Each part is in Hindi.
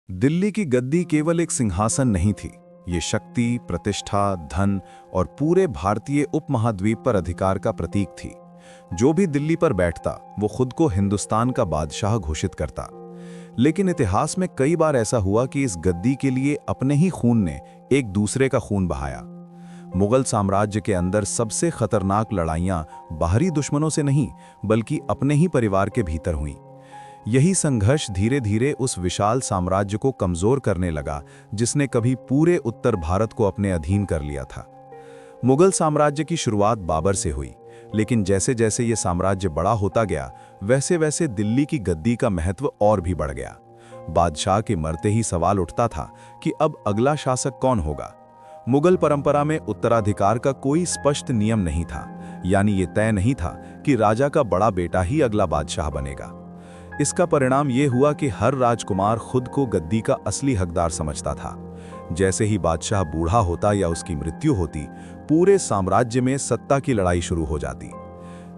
दिल्ली की गद्दी केवल एक सिंहासन नहीं थी। ये शक्ति, प्रतिष्ठा, धन और पूरे भारतीय उपमहाद्वीप पर अधिकार का प्रतीक थी। जो भी दिल्ली पर बैठता वो खुद को हिंदुस्तान का बादशाह घोषित करता। लेकिन इतिहास में कई बार ऐसा हुआ कि इस गद्दी के लिए अपने ही खून ने एक दूसरे का खून बहाया। मुगल साम्राज्य के अंदर सबसे खतरनाक लड़ाइयां बाहरी दुश्मनों से नहीं बल्कि अपने ही परिवार के भीतर हुईं। यही संघर्ष धीरे धीरे उस विशाल साम्राज्य को कमजोर करने लगा जिसने कभी पूरे उत्तर भारत को अपने अधीन कर लिया था। मुगल साम्राज्य की शुरुआत बाबर से हुई, लेकिन जैसे जैसे ये साम्राज्य बड़ा होता गया वैसे वैसे दिल्ली की गद्दी का महत्व और भी बढ़ गया। बादशाह के मरते ही सवाल उठता था कि अब अगला शासक कौन होगा। मुगल परंपरा में उत्तराधिकार का कोई स्पष्ट नियम नहीं था, यानी ये तय नहीं था कि राजा का बड़ा बेटा ही अगला बादशाह बनेगा। इसका परिणाम ये हुआ कि हर राजकुमार खुद को गद्दी का असली हकदार समझता था। जैसे ही बादशाह बूढ़ा होता या उसकी मृत्यु होती, पूरे साम्राज्य में सत्ता की लड़ाई शुरू हो जाती।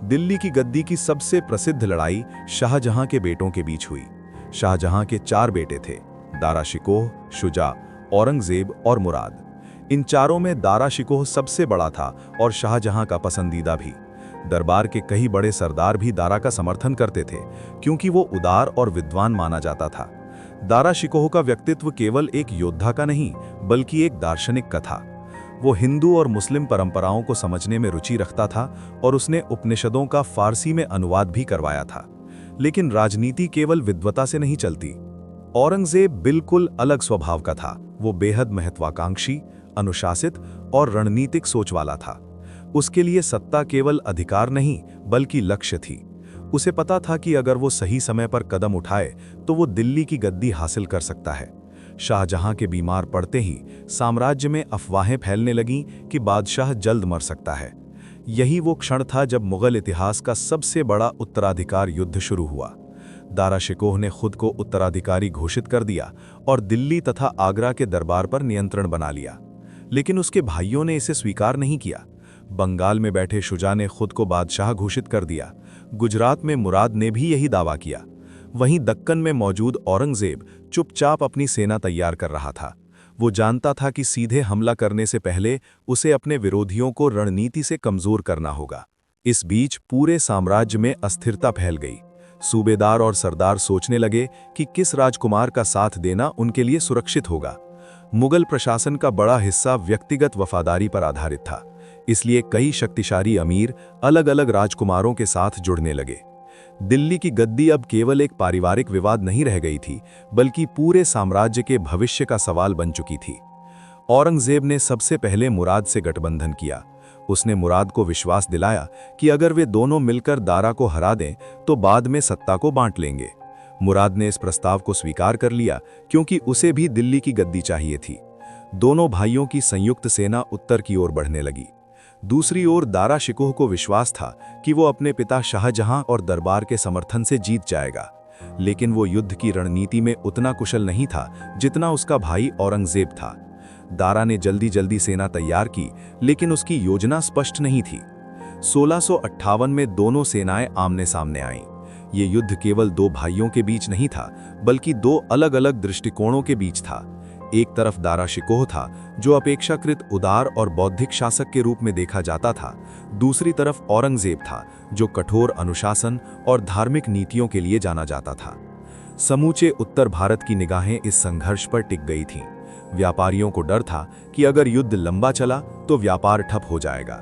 दिल्ली की गद्दी की सबसे प्रसिद्ध लड़ाई शाहजहां के बेटों के बीच हुई। शाहजहां के 4 बेटे थे: दारा शिकोह, शुजा, औरंगजेब और मुराद। इन चारों में दारा शिकोह सबसे बड़ा था और शाहजहां का पसंदीदा भी। दरबार के कई बड़े सरदार भी दारा का समर्थन करते थे, क्योंकि वो उदार और विद्वान माना जाता था। दारा शिकोह का व्यक्तित्व केवल एक योद्धा का नहीं बल्कि एक दार्शनिक का था। वो हिंदू और मुस्लिम परंपराओं को समझने में रुचि रखता था और उसने उपनिषदों का फारसी में अनुवाद भी करवाया था। लेकिन राजनीति केवल विद्वता से नहीं चलती। औरंगजेब बिल्कुल अलग स्वभाव का था। वो बेहद महत्वाकांक्षी, अनुशासित और रणनीतिक सोच वाला था। उसके लिए सत्ता केवल अधिकार नहीं बल्कि लक्ष्य थी। उसे पता था कि अगर वो सही समय पर कदम उठाए तो वो दिल्ली की गद्दी हासिल कर सकता है। शाहजहां के बीमार पड़ते ही साम्राज्य में अफवाहें फैलने लगीं कि बादशाह जल्द मर सकता है। यही वो क्षण था जब मुगल इतिहास का सबसे बड़ा उत्तराधिकार युद्ध शुरू हुआ। दारा शिकोह ने खुद को उत्तराधिकारी घोषित कर दिया और दिल्ली तथा आगरा के दरबार पर नियंत्रण बना लिया। लेकिन उसके भाइयों ने इसे स्वीकार नहीं किया। बंगाल में बैठे शुजा ने खुद को बादशाह घोषित कर दिया। गुजरात में मुराद ने भी यही दावा किया। वहीं दक्कन में मौजूद औरंगजेब चुपचाप अपनी सेना तैयार कर रहा था। वो जानता था कि सीधे हमला करने से पहले उसे अपने विरोधियों को रणनीति से कमजोर करना होगा। इस बीच पूरे साम्राज्य में अस्थिरता फैल गई। सूबेदार और सरदार सोचने लगे कि किस राजकुमार का साथ देना उनके लिए सुरक्षित होगा। मुगल प्रशासन का बड़ा हिस्सा व्यक्तिगत वफादारी पर आधारित था, इसलिए कई शक्तिशाली अमीर अलग अलग राजकुमारों के साथ जुड़ने लगे। दिल्ली की गद्दी अब केवल एक पारिवारिक विवाद नहीं रह गई थी, बल्कि पूरे साम्राज्य के भविष्य का सवाल बन चुकी थी। औरंगजेब ने सबसे पहले मुराद से गठबंधन किया। उसने मुराद को विश्वास दिलाया कि अगर वे दोनों मिलकर दारा को हरा दें तो बाद में सत्ता को बांट लेंगे। मुराद ने इस प्रस्ताव को स्वीकार कर लिया, क्योंकि उसे भी दिल्ली की गद्दी चाहिए थी। दोनों भाइयों की संयुक्त सेना उत्तर की ओर बढ़ने लगी। दूसरी ओर दारा शिकोह को विश्वास था कि वो अपने पिता शाहजहां और दरबार के समर्थन से जीत जाएगा। लेकिन वो युद्ध की रणनीति में उतना कुशल नहीं था जितना उसका भाई औरंगजेब था। दारा ने जल्दी जल्दी सेना तैयार की, लेकिन उसकी योजना स्पष्ट नहीं थी। 1658 में दोनों सेनाएं आमने सामने आईं। ये युद्ध केवल 2 भाइयों के बीच नहीं था, बल्कि 2 अलग अलग दृष्टिकोणों के बीच था। एक तरफ दारा शिकोह था, जो अपेक्षाकृत उदार और बौद्धिक शासक के रूप में देखा जाता था। दूसरी तरफ औरंगजेब था, जो कठोर अनुशासन और धार्मिक नीतियों के लिए जाना जाता था। समूचे उत्तर भारत की निगाहें इस संघर्ष पर टिक गई थीं। व्यापारियों को डर था कि अगर युद्ध लंबा चला तो व्यापार ठप हो जाएगा।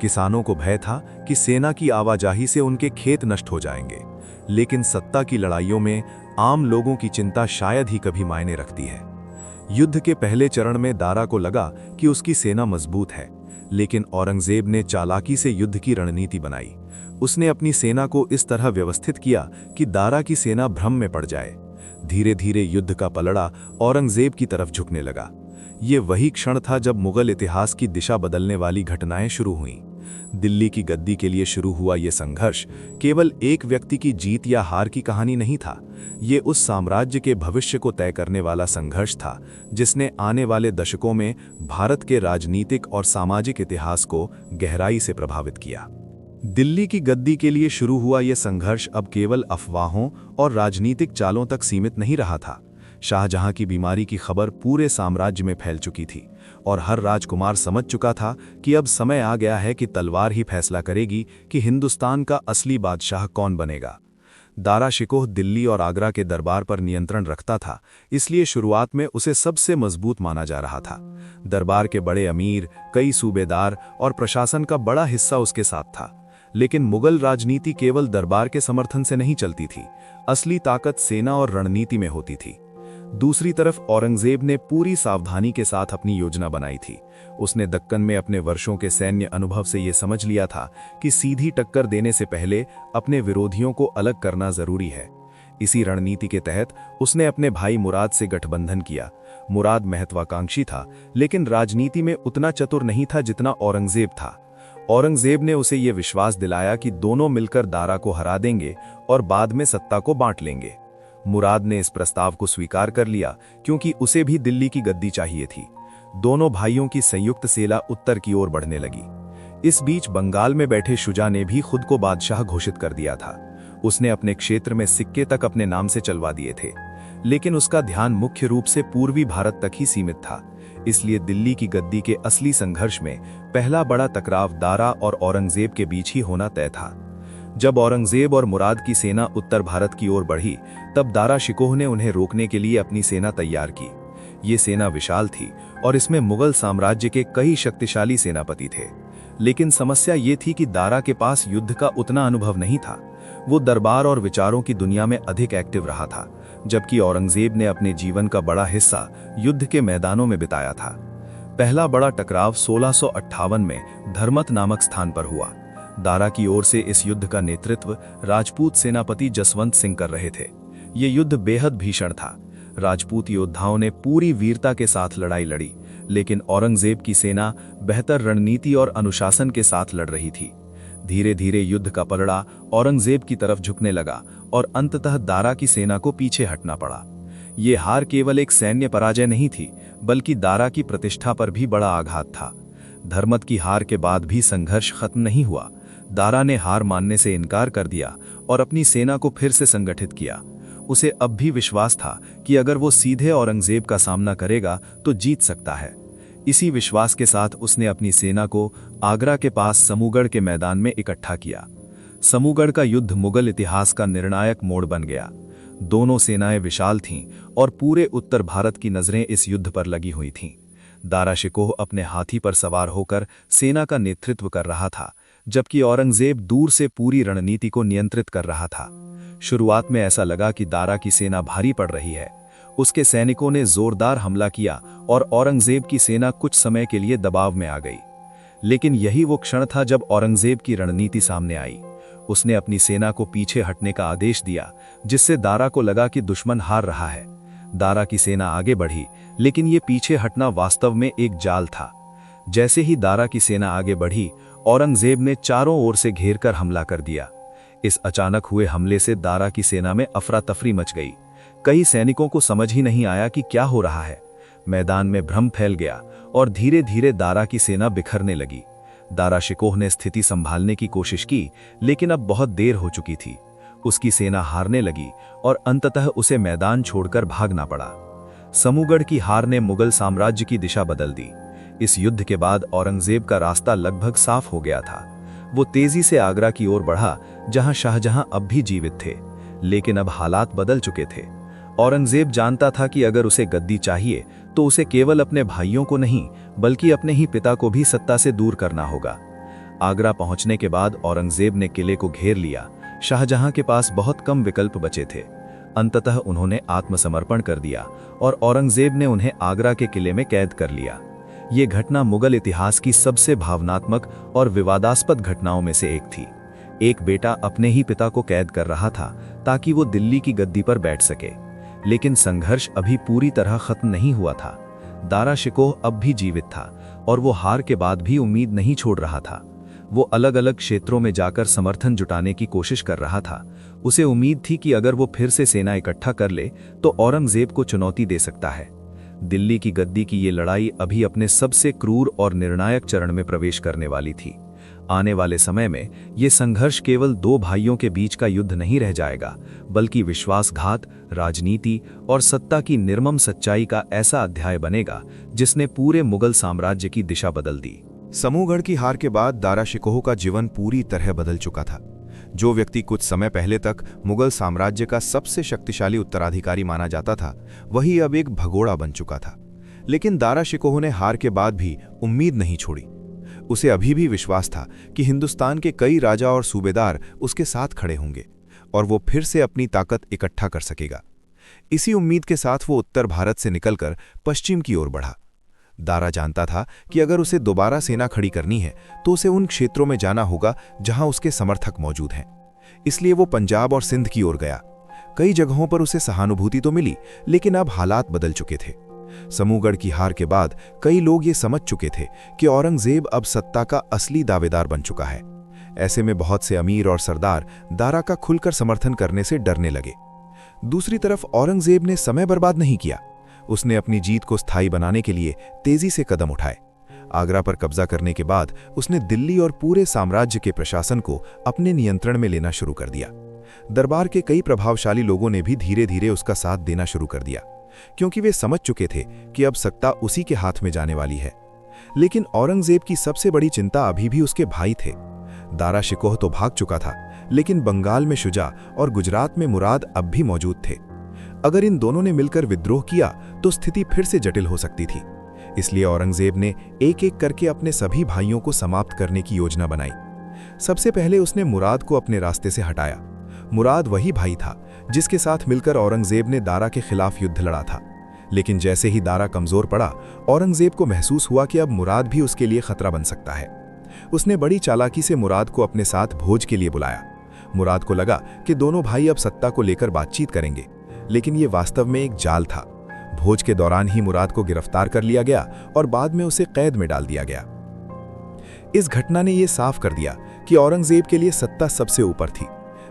किसानों को भय था कि सेना की आवाजाही से उनके खेत नष्ट हो जाएंगे। लेकिन सत्ता की लड़ाइयों में आम लोगों की चिंता शायद ही कभी मायने रखती है। युद्ध के पहले चरण में दारा को लगा कि उसकी सेना मजबूत है, लेकिन औरंगजेब ने चालाकी से युद्ध की रणनीति बनाई। उसने अपनी सेना को इस तरह व्यवस्थित किया कि दारा की सेना भ्रम में पड़ जाए। धीरे धीरे युद्ध का पलड़ा औरंगजेब की तरफ झुकने लगा। ये वही क्षण था जब मुगल इतिहास की दिशा बदलने वाली घटनाएं शुरू हुईं। दिल्ली की गद्दी के लिए शुरू हुआ ये संघर्ष केवल एक व्यक्ति की जीत या हार की कहानी नहीं था। ये उस साम्राज्य के भविष्य को तय करने वाला संघर्ष था, जिसने आने वाले दशकों में भारत के राजनीतिक और सामाजिक इतिहास को गहराई से प्रभावित किया। दिल्ली की गद्दी के लिए शुरू हुआ यह संघर्ष अब केवल अफवाहों और राजनीतिक चालों तक सीमित नहीं रहा था। शाहजहां की बीमारी की खबर पूरे साम्राज्य में फैल चुकी थी और हर राजकुमार समझ चुका था कि अब समय आ गया है कि तलवार ही फैसला करेगी कि हिंदुस्तान का असली बादशाह कौन बनेगा। दारा शिकोह दिल्ली और आगरा के दरबार पर नियंत्रण रखता था, इसलिए शुरुआत में उसे सबसे मजबूत माना जा रहा था। दरबार के बड़े अमीर, कई सूबेदार और प्रशासन का बड़ा हिस्सा उसके साथ था। लेकिन मुगल राजनीति केवल दरबार के समर्थन से नहीं चलती थी, असली ताकत सेना और रणनीति में होती थी। दूसरी तरफ औरंगजेब ने पूरी सावधानी के साथ अपनी योजना बनाई थी। उसने दक्कन में अपने वर्षों के सैन्य अनुभव से यह समझ लिया था कि सीधी टक्कर देने से पहले अपने विरोधियों को अलग करना जरूरी है। इसी रणनीति के तहत उसने अपने भाई मुराद से गठबंधन किया। मुराद महत्वाकांक्षी था, लेकिन राजनीति में उतना चतुर नहीं था जितना औरंगजेब था। औरंगजेब ने उसे यह विश्वास दिलाया कि दोनों मिलकर दारा को हरा देंगे और बाद में सत्ता को बांट लेंगे। मुराद ने इस प्रस्ताव को स्वीकार कर लिया, क्योंकि उसे भी दिल्ली की गद्दी चाहिए थी। दोनों भाइयों की संयुक्त सेना उत्तर की ओर बढ़ने लगी। इस बीच बंगाल में बैठे शुजा ने भी खुद को बादशाह घोषित कर दिया था। उसने अपने क्षेत्र में सिक्के तक अपने नाम से चलवा दिए थे, लेकिन उसका ध्यान मुख्य रूप से पूर्वी भारत तक ही सीमित था। इसलिए दिल्ली की गद्दी के असली संघर्ष में पहला बड़ा टकराव दारा और औरंगजेब के बीच ही होना तय था। जब औरंगजेब और मुराद की सेना उत्तर भारत की ओर बढ़ी, तब दारा शिकोह ने उन्हें रोकने के लिए अपनी सेना तैयार की। ये सेना विशाल थी और इसमें मुगल साम्राज्य के कई शक्तिशाली सेनापति थे। लेकिन समस्या ये थी कि दारा के पास युद्ध का उतना अनुभव नहीं था। वो दरबार और विचारों की दुनिया में अधिक एक्टिव रहा था, जबकि औरंगजेब ने अपने जीवन का बड़ा हिस्सा युद्ध के मैदानों में बिताया था। पहला बड़ा टकराव 1658 में धर्मत नामक स्थान पर हुआ। दारा की ओर से इस युद्ध का नेतृत्व राजपूत सेनापति जसवंत सिंह कर रहे थे। ये युद्ध बेहद भीषण था। राजपूत योद्धाओं ने पूरी वीरता के साथ लड़ाई लड़ी, लेकिन औरंगजेब की सेना बेहतर रणनीति और अनुशासन के साथ लड़ रही थी। धीरे धीरे युद्ध का पलड़ा औरंगजेब की तरफ झुकने लगा और अंततः दारा की सेना को पीछे हटना पड़ा। ये हार केवल एक सैन्य पराजय नहीं थी, बल्कि दारा की प्रतिष्ठा पर भी बड़ा आघात था। धर्मत की हार के बाद भी संघर्ष खत्म नहीं हुआ। दारा ने हार मानने से इनकार कर दिया और अपनी सेना को फिर से संगठित किया। उसे अब भी विश्वास था कि अगर वो सीधे औरंगजेब का सामना करेगा तो जीत सकता है। इसी विश्वास के साथ उसने अपनी सेना को आगरा के पास समूगढ़ के मैदान में इकट्ठा किया। समूगढ़ का युद्ध मुगल इतिहास का निर्णायक मोड़ बन गया। दोनों सेनाएं विशाल थीं और पूरे उत्तर भारत की नजरें इस युद्ध पर लगी हुई थीं। दारा शिकोह अपने हाथी पर सवार होकर सेना का नेतृत्व कर रहा था, जबकि औरंगजेब दूर से पूरी रणनीति को नियंत्रित कर रहा था। शुरुआत में ऐसा लगा कि दारा की सेना भारी पड़ रही है। उसके सैनिकों ने जोरदार हमला किया और औरंगजेब की सेना कुछ समय के लिए दबाव में आ गई। लेकिन यही वो क्षण था जब औरंगजेब की रणनीति सामने आई। उसने अपनी सेना को पीछे हटने का आदेश दिया, जिससे दारा को लगा कि दुश्मन हार रहा है। दारा की सेना आगे बढ़ी, लेकिन ये पीछे हटना वास्तव में एक जाल था। जैसे ही दारा की सेना आगे बढ़ी, औरंगजेब ने चारों ओर से घेरकर हमला कर दिया। इस अचानक हुए हमले से दारा की सेना में अफरा तफरी मच गई। कई सैनिकों को समझ ही नहीं आया कि क्या हो रहा है। मैदान में भ्रम फैल गया और धीरे धीरे दारा की सेना बिखरने लगी। दारा शिकोह ने स्थिति संभालने की कोशिश की, लेकिन अब बहुत देर हो चुकी थी। उसकी सेना हारने लगी और अंततः उसे मैदान छोड़कर भागना पड़ा। समूगढ़ की हार ने मुगल साम्राज्य की दिशा बदल दी। इस युद्ध के बाद औरंगजेब का रास्ता लगभग साफ हो गया था। वो तेजी से आगरा की ओर बढ़ा, जहां शाहजहां अब भी जीवित थे, लेकिन अब हालात बदल चुके थे। औरंगजेब जानता था कि अगर उसे गद्दी चाहिए तो उसे केवल अपने भाइयों को नहीं, बल्कि अपने ही पिता को भी सत्ता से दूर करना होगा। आगरा पहुंचने के बाद औरंगजेब ने किले को घेर लिया। शाहजहां के पास बहुत कम विकल्प बचे थे। अंततः उन्होंने आत्मसमर्पण कर दिया और औरंगजेब ने उन्हें आगरा के किले में कैद कर लिया। ये घटना मुगल इतिहास की सबसे भावनात्मक और विवादास्पद घटनाओं में से एक थी। एक बेटा अपने ही पिता को कैद कर रहा था ताकि वो दिल्ली की गद्दी पर बैठ सके। लेकिन संघर्ष अभी पूरी तरह खत्म नहीं हुआ था। दारा शिकोह अब भी जीवित था और वो हार के बाद भी उम्मीद नहीं छोड़ रहा था। वो अलग अलग क्षेत्रों में जाकर समर्थन जुटाने की कोशिश कर रहा था। उसे उम्मीद थी कि अगर वो फिर से सेना इकट्ठा कर ले तो औरंगजेब को चुनौती दे सकता है। दिल्ली की गद्दी की ये लड़ाई अभी अपने सबसे क्रूर और निर्णायक चरण में प्रवेश करने वाली थी। आने वाले समय में ये संघर्ष केवल दो भाइयों के बीच का युद्ध नहीं रह जाएगा, बल्कि विश्वासघात, राजनीति और सत्ता की निर्मम सच्चाई का ऐसा अध्याय बनेगा जिसने पूरे मुगल साम्राज्य की दिशा बदल दी। समूहगढ़ की हार के बाद दारा शिकोह का जीवन पूरी तरह बदल चुका था। जो व्यक्ति कुछ समय पहले तक मुगल साम्राज्य का सबसे शक्तिशाली उत्तराधिकारी माना जाता था, वही अब एक भगोड़ा बन चुका था। लेकिन दारा शिकोह ने हार के बाद भी उम्मीद नहीं छोड़ी। उसे अभी भी विश्वास था कि हिंदुस्तान के कई राजा और सूबेदार उसके साथ खड़े होंगे और वो फिर से अपनी ताकत इकट्ठा कर सकेगा। इसी उम्मीद के साथ वो उत्तर भारत से निकलकर पश्चिम की ओर बढ़ा। दारा जानता था कि अगर उसे दोबारा सेना खड़ी करनी है तो उसे उन क्षेत्रों में जाना होगा जहां उसके समर्थक मौजूद हैं। इसलिए वो पंजाब और सिंध की ओर गया। कई जगहों पर उसे सहानुभूति तो मिली, लेकिन अब हालात बदल चुके थे। समूहगढ़ की हार के बाद कई लोग ये समझ चुके थे कि औरंगजेब अब सत्ता का असली दावेदार बन चुका है। ऐसे में बहुत से अमीर और सरदार दारा का खुलकर समर्थन करने से डरने लगे। दूसरी तरफ औरंगजेब ने समय बर्बाद नहीं किया। उसने अपनी जीत को स्थायी बनाने के लिए तेजी से कदम उठाए। आगरा पर कब्जा करने के बाद उसने दिल्ली और पूरे साम्राज्य के प्रशासन को अपने नियंत्रण में लेना शुरू कर दिया। दरबार के कई प्रभावशाली लोगों ने भी धीरे धीरे उसका साथ देना शुरू कर दिया, क्योंकि वे समझ चुके थे कि अब सत्ता उसी के हाथ में जाने वाली है। लेकिन औरंगजेब की सबसे बड़ी चिंता अभी भी उसके भाई थे। दारा शिकोह तो भाग चुका था, लेकिन बंगाल में शुजा और गुजरात में मुराद अब भी मौजूद थे। अगर इन दोनों ने मिलकर विद्रोह किया तो स्थिति फिर से जटिल हो सकती थी। इसलिए औरंगजेब ने एक एक करके अपने सभी भाइयों को समाप्त करने की योजना बनाई। सबसे पहले उसने मुराद को अपने रास्ते से हटाया। मुराद वही भाई था जिसके साथ मिलकर औरंगजेब ने दारा के खिलाफ युद्ध लड़ा था। लेकिन जैसे ही दारा कमजोर पड़ा, औरंगजेब को महसूस हुआ कि अब मुराद भी उसके लिए खतरा बन सकता है। उसने बड़ी चालाकी से मुराद को अपने साथ भोज के लिए बुलाया। मुराद को लगा कि दोनों भाई अब सत्ता को लेकर बातचीत करेंगे, लेकिन ये वास्तव में एक जाल था। भोज के दौरान ही मुराद को गिरफ्तार कर लिया गया और बाद में उसे कैद में डाल दिया गया। इस घटना ने यह साफ कर दिया कि औरंगजेब के लिए सत्ता सबसे ऊपर थी।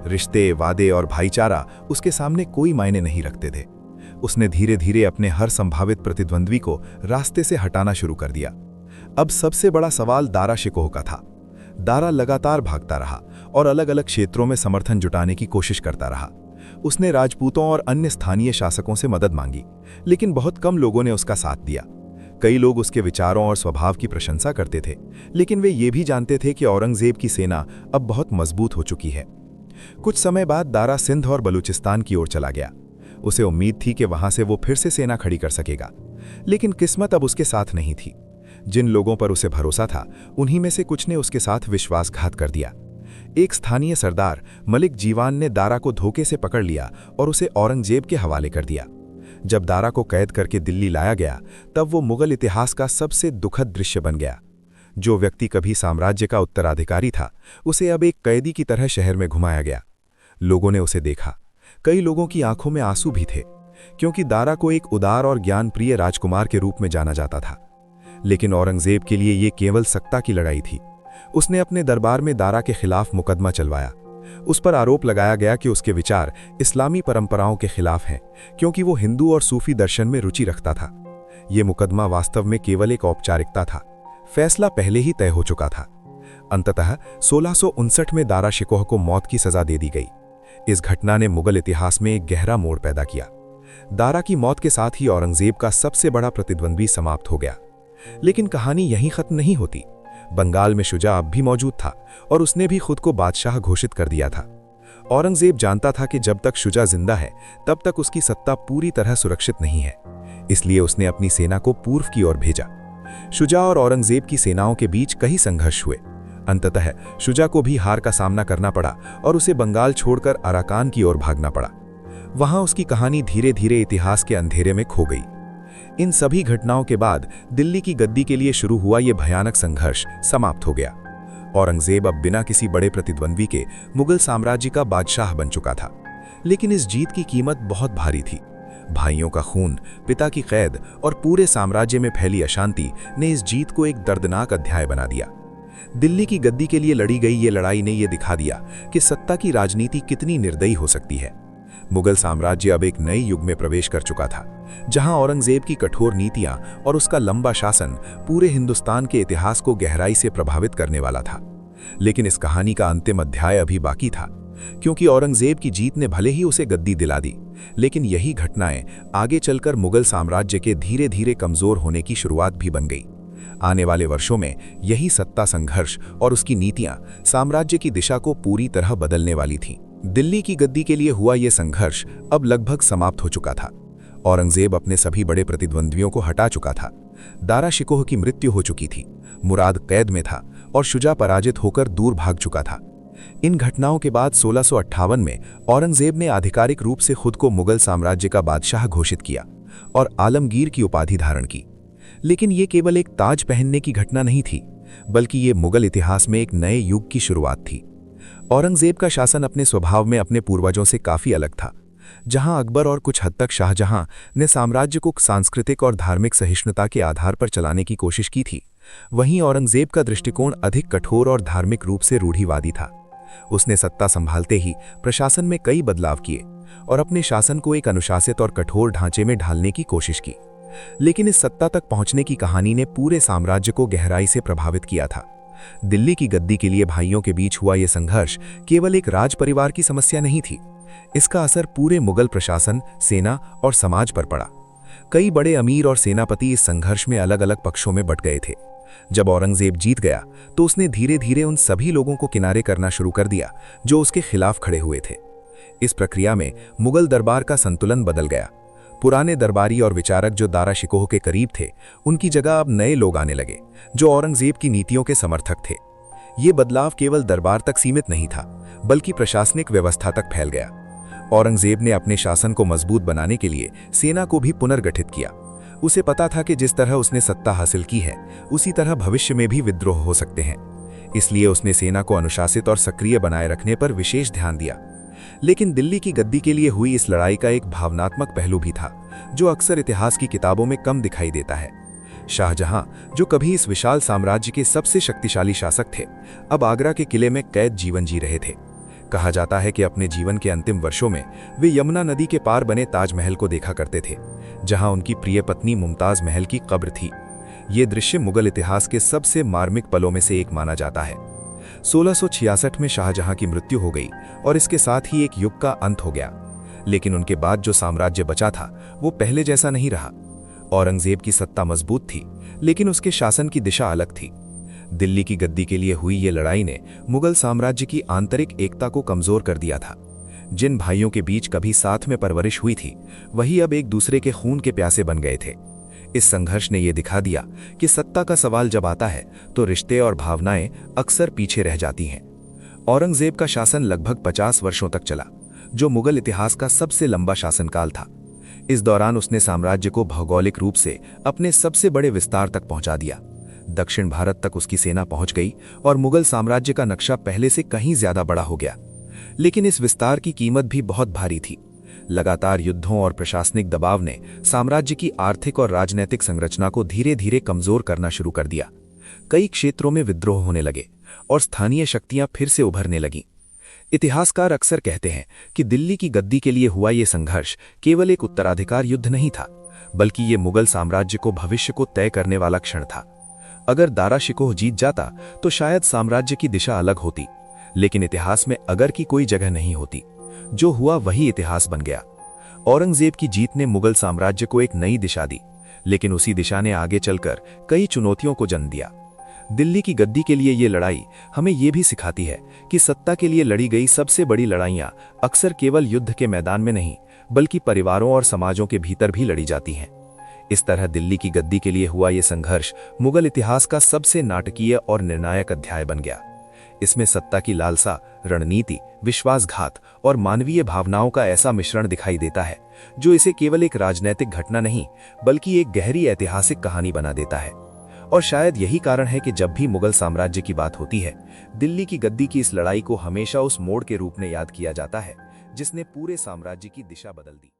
रिश्ते, वादे और भाईचारा उसके सामने कोई मायने नहीं रखते थे। उसने धीरे धीरे अपने हर संभावित प्रतिद्वंद्वी को रास्ते से हटाना शुरू कर दिया। अब सबसे बड़ा सवाल दारा शिकोह का था। दारा लगातार भागता रहा और अलग अलग क्षेत्रों में समर्थन जुटाने की कोशिश करता रहा। उसने राजपूतों और अन्य स्थानीय शासकों से मदद मांगी, लेकिन बहुत कम लोगों ने उसका साथ दिया। कई लोग उसके विचारों और स्वभाव की प्रशंसा करते थे, लेकिन वे ये भी जानते थे कि औरंगजेब की सेना अब बहुत मजबूत हो चुकी है। कुछ समय बाद दारा सिंध और बलूचिस्तान की ओर चला गया। उसे उम्मीद थी कि वहां से वो फिर से सेना खड़ी कर सकेगा, लेकिन किस्मत अब उसके साथ नहीं थी। जिन लोगों पर उसे भरोसा था, उन्हीं में से कुछ ने उसके साथ विश्वासघात कर दिया। एक स्थानीय सरदार मलिक जीवान ने दारा को धोखे से पकड़ लिया और उसे औरंगजेब के हवाले कर दिया। जब दारा को कैद करके दिल्ली लाया गया, तब वो मुगल इतिहास का सबसे दुखद दृश्य बन गया। जो व्यक्ति कभी साम्राज्य का उत्तराधिकारी था, उसे अब एक कैदी की तरह शहर में घुमाया गया। लोगों ने उसे देखा। कई लोगों की आंखों में आंसू भी थे, क्योंकि दारा को एक उदार और ज्ञानप्रिय राजकुमार के रूप में जाना जाता था। लेकिन औरंगजेब के लिए ये केवल सत्ता की लड़ाई थी। उसने अपने दरबार में दारा के खिलाफ मुकदमा चलवाया। उस पर आरोप लगाया गया कि उसके विचार इस्लामी परंपराओं के खिलाफ हैं, क्योंकि वो हिंदू और सूफी दर्शन में रुचि रखता था। ये मुकदमा वास्तव में केवल एक औपचारिकता था। फैसला पहले ही तय हो चुका था। अंततः 1659 में दारा शिकोह को मौत की सजा दे दी गई। इस घटना ने मुगल इतिहास में एक गहरा मोड़ पैदा किया। दारा की मौत के साथ ही औरंगजेब का सबसे बड़ा प्रतिद्वंद्वी समाप्त हो गया। लेकिन कहानी यहीं खत्म नहीं होती। बंगाल में शुजा अब भी मौजूद था और उसने भी खुद को बादशाह घोषित कर दिया था। औरंगजेब जानता था कि जब तक शुजा जिंदा है, तब तक उसकी सत्ता पूरी तरह सुरक्षित नहीं है। इसलिए उसने अपनी सेना को पूर्व की ओर भेजा। शुजा और औरंगजेब की सेनाओं के बीच कई संघर्ष हुए। अंततः शुजा को भी हार का सामना करना पड़ा और उसे बंगाल छोड़कर अराकान की ओर भागना पड़ा। वहां उसकी कहानी धीरे धीरे इतिहास के अंधेरे में खो गई। इन सभी घटनाओं के बाद दिल्ली की गद्दी के लिए शुरू हुआ यह भयानक संघर्ष समाप्त हो गया। औरंगजेब अब बिना किसी बड़े प्रतिद्वंद्वी के मुगल साम्राज्य का बादशाह बन चुका था। लेकिन इस जीत की कीमत बहुत भारी थी। भाइयों का खून, पिता की कैद और पूरे साम्राज्य में फैली अशांति ने इस जीत को एक दर्दनाक अध्याय बना दिया। दिल्ली की गद्दी के लिए लड़ी गई ये लड़ाई ने यह दिखा दिया कि सत्ता की राजनीति कितनी निर्दयी हो सकती है। मुगल साम्राज्य अब एक नए युग में प्रवेश कर चुका था, जहां औरंगजेब की कठोर नीतियां और उसका लंबा शासन पूरे हिंदुस्तान के इतिहास को गहराई से प्रभावित करने वाला था। लेकिन इस कहानी का अंतिम अध्याय अभी बाकी था, क्योंकि औरंगजेब की जीत ने भले ही उसे गद्दी दिला दी, लेकिन यही घटनाएं आगे चलकर मुगल साम्राज्य के धीरे धीरे कमजोर होने की शुरुआत भी बन गई। आने वाले वर्षों में यही सत्ता संघर्ष और उसकी नीतियां साम्राज्य की दिशा को पूरी तरह बदलने वाली थीं। दिल्ली की गद्दी के लिए हुआ यह संघर्ष अब लगभग समाप्त हो चुका था। औरंगजेब अपने सभी बड़े प्रतिद्वंद्वियों को हटा चुका था। दारा शिकोह की मृत्यु हो चुकी थी, मुराद कैद में था और शुजा पराजित होकर दूर भाग चुका था। इन घटनाओं के बाद 1658 में औरंगजेब ने आधिकारिक रूप से खुद को मुगल साम्राज्य का बादशाह घोषित किया और आलमगीर की उपाधि धारण की। लेकिन ये केवल एक ताज पहनने की घटना नहीं थी, बल्कि ये मुगल इतिहास में एक नए युग की शुरुआत थी। औरंगजेब का शासन अपने स्वभाव में अपने पूर्वजों से काफी अलग था। जहां अकबर और कुछ हद तक शाहजहां ने साम्राज्य को सांस्कृतिक और धार्मिक सहिष्णुता के आधार पर चलाने की कोशिश की थी, वहीं औरंगजेब का दृष्टिकोण अधिक कठोर और धार्मिक रूप से रूढ़िवादी था। उसने सत्ता संभालते ही प्रशासन में कई बदलाव किए और अपने शासन को एक अनुशासित और कठोर ढांचे में ढालने की कोशिश की। लेकिन इस सत्ता तक पहुंचने की कहानी ने पूरे साम्राज्य को गहराई से प्रभावित किया था। दिल्ली की गद्दी के लिए भाइयों के बीच हुआ यह संघर्ष केवल एक राज परिवार की समस्या नहीं थी। इसका असर पूरे मुगल प्रशासन, सेना और समाज पर पड़ा। कई बड़े अमीर और सेनापति इस संघर्ष में अलग अलग पक्षों में बंट गए थे। जब औरंगजेब जीत गया तो उसने धीरे धीरे उन सभी लोगों को किनारे करना शुरू कर दिया जो उसके खिलाफ खड़े हुए थे। इस प्रक्रिया में मुगल दरबार का संतुलन बदल गया। पुराने दरबारी और विचारक जो दारा शिकोह के करीब थे, उनकी जगह अब नए लोग आने लगे जो औरंगजेब की नीतियों के समर्थक थे। ये बदलाव केवल दरबार तक सीमित नहीं था, बल्कि प्रशासनिक व्यवस्था तक फैल गया। औरंगजेब ने अपने शासन को मजबूत बनाने के लिए सेना को भी पुनर्गठित किया। उसे पता था कि जिस तरह उसने सत्ता हासिल की है, उसी तरह भविष्य में भी विद्रोह हो सकते हैं। इसलिए उसने सेना को अनुशासित और सक्रिय बनाए रखने पर विशेष ध्यान दिया। लेकिन दिल्ली की गद्दी के लिए हुई इस लड़ाई का एक भावनात्मक पहलू भी था, जो अक्सर इतिहास की किताबों में कम दिखाई देता है। शाहजहां, जो कभी इस विशाल साम्राज्य के सबसे शक्तिशाली शासक थे, अब आगरा के किले में कैद जीवन जी रहे थे। कहा जाता है कि अपने जीवन के अंतिम वर्षों में वे यमुना नदी के पार बने ताजमहल को देखा करते थे, जहां उनकी प्रिय पत्नी मुमताज महल की कब्र थी। ये दृश्य मुगल इतिहास के सबसे मार्मिक पलों में से एक माना जाता है। 1666 में शाहजहां की मृत्यु हो गई और इसके साथ ही एक युग का अंत हो गया। लेकिन उनके बाद जो साम्राज्य बचा था, वो पहले जैसा नहीं रहा। औरंगजेब की सत्ता मजबूत थी, लेकिन उसके शासन की दिशा अलग थी। दिल्ली की गद्दी के लिए हुई ये लड़ाई ने मुगल साम्राज्य की आंतरिक एकता को कमजोर कर दिया था। जिन भाइयों के बीच कभी साथ में परवरिश हुई थी, वही अब एक दूसरे के खून के प्यासे बन गए थे। इस संघर्ष ने यह दिखा दिया कि सत्ता का सवाल जब आता है तो रिश्ते और भावनाएं अक्सर पीछे रह जाती हैं। औरंगजेब का शासन लगभग 50 वर्षों तक चला, जो मुगल इतिहास का सबसे लंबा शासनकाल था। इस दौरान उसने साम्राज्य को भौगोलिक रूप से अपने सबसे बड़े विस्तार तक पहुंचा दिया। दक्षिण भारत तक उसकी सेना पहुंच गई और मुगल साम्राज्य का नक्शा पहले से कहीं ज्यादा बड़ा हो गया। लेकिन इस विस्तार की कीमत भी बहुत भारी थी। लगातार युद्धों और प्रशासनिक दबाव ने साम्राज्य की आर्थिक और राजनीतिक संरचना को धीरे धीरे कमजोर करना शुरू कर दिया। कई क्षेत्रों में विद्रोह होने लगे और स्थानीय शक्तियां फिर से उभरने लगीं। इतिहासकार अक्सर कहते हैं कि दिल्ली की गद्दी के लिए हुआ ये संघर्ष केवल एक उत्तराधिकार युद्ध नहीं था, बल्कि ये मुगल साम्राज्य को भविष्य को तय करने वाला क्षण था। अगर दारा शिकोह जीत जाता तो शायद साम्राज्य की दिशा अलग होती, लेकिन इतिहास में अगर की कोई जगह नहीं होती। जो हुआ वही इतिहास बन गया। औरंगजेब की जीत ने मुगल साम्राज्य को एक नई दिशा दी, लेकिन उसी दिशा ने आगे चलकर कई चुनौतियों को जन्म दिया। दिल्ली की गद्दी के लिए ये लड़ाई हमें ये भी सिखाती है कि सत्ता के लिए लड़ी गई सबसे बड़ी लड़ाइयां अक्सर केवल युद्ध के मैदान में नहीं, बल्कि परिवारों और समाजों के भीतर भी लड़ी जाती हैं। इस तरह दिल्ली की गद्दी के लिए हुआ ये संघर्ष मुगल इतिहास का सबसे नाटकीय और निर्णायक अध्याय बन गया। इसमें सत्ता की लालसा, रणनीति, विश्वासघात और मानवीय भावनाओं का ऐसा मिश्रण दिखाई देता है जो इसे केवल एक राजनीतिक घटना नहीं, बल्कि एक गहरी ऐतिहासिक कहानी बना देता है। और शायद यही कारण है कि जब भी मुगल साम्राज्य की बात होती है, दिल्ली की गद्दी की इस लड़ाई को हमेशा उस मोड़ के रूप में याद किया जाता है जिसने पूरे साम्राज्य की दिशा बदल दी।